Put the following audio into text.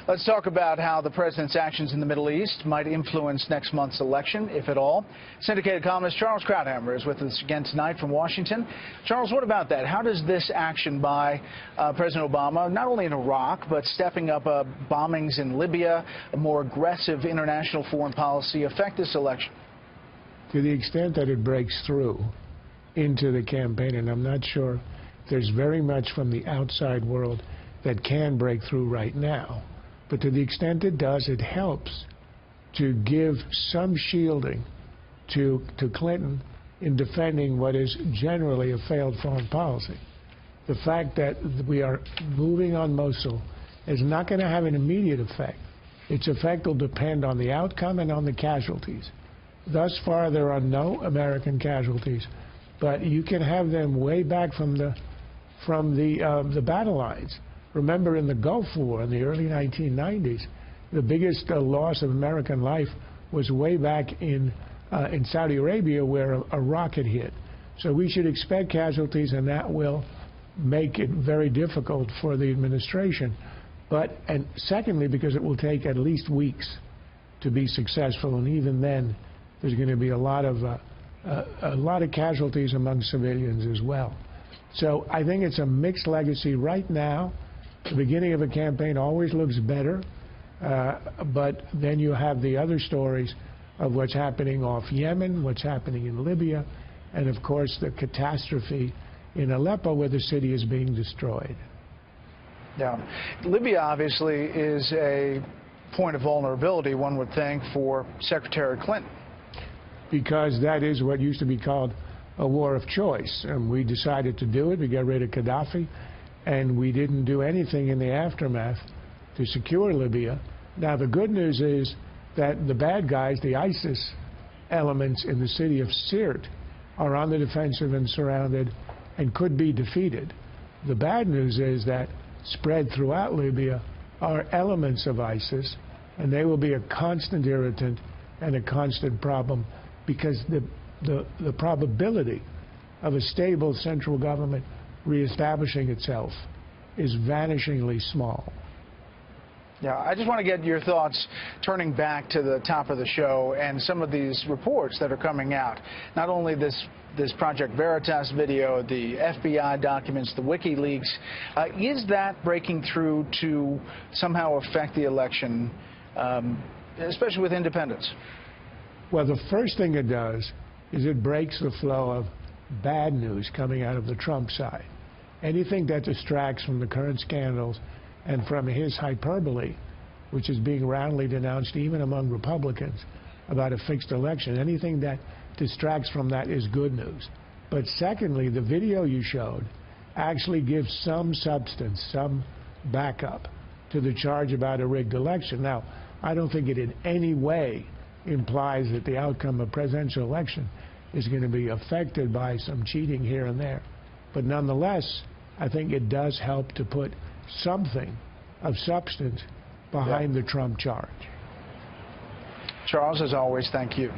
Let's talk about how the president's actions in the Middle East might influence next month's election, if at all. Syndicated columnist Charles Krauthammer is with us again tonight from Washington. Charles, what about that? How does this action by President Obama, not only in Iraq, but stepping up bombings in Libya, a more aggressive international foreign policy, affect this election? To the extent that it breaks through into the campaign, and I'm not sure there's very much from the outside world that can break through right now. But to the extent it does, it helps to give some shielding to Clinton in defending what is generally a failed foreign policy. The fact that we are moving on Mosul is not going to have an immediate effect. Its effect will depend on the outcome and on the casualties. Thus far, there are no American casualties, but you can have them way back from the battle lines. Remember, in the Gulf War in the early 1990s, the biggest loss of American life was way back in Saudi Arabia, where a rocket hit. So we should expect casualties, and that will make it very difficult for the administration. And secondly, because it will take at least weeks to be successful, and even then, there's going to be a lot of casualties among civilians as well. So I think it's a mixed legacy right now. The beginning of a campaign always looks better, but then you have the other stories of what's happening off Yemen, what's happening in Libya, and of course the catastrophe in Aleppo, where the city is being destroyed. Yeah. Libya obviously is a point of vulnerability, one would think, for Secretary Clinton. Because that is what used to be called a war of choice, and we decided to do it. We got rid of Gaddafi, and we didn't do anything in the aftermath to secure Libya. Now, the good news is that the bad guys, the ISIS elements in the city of Sirte, are on the defensive and surrounded and could be defeated. The bad news is that spread throughout Libya are elements of ISIS, and they will be a constant irritant and a constant problem, because the probability of a stable central government reestablishing itself is vanishingly small. Yeah, I just want to get your thoughts, turning back to the top of the show and some of these reports that are coming out. Not only this Project Veritas video, the FBI documents, the WikiLeaks. Is that breaking through to somehow affect the election, especially with independents? Well, the first thing it does is it breaks the flow of bad news coming out of the Trump side. Anything that distracts from the current scandals and from his hyperbole, which is being roundly denounced even among Republicans about a fixed election, anything that distracts from that is good news. But secondly, the video you showed actually gives some substance, some backup to the charge about a rigged election. Now, I don't think it in any way implies that the outcome of a presidential election is going to be affected by some cheating here and there. But nonetheless, I think it does help to put something of substance behind the Trump charge. Charles, as always, thank you.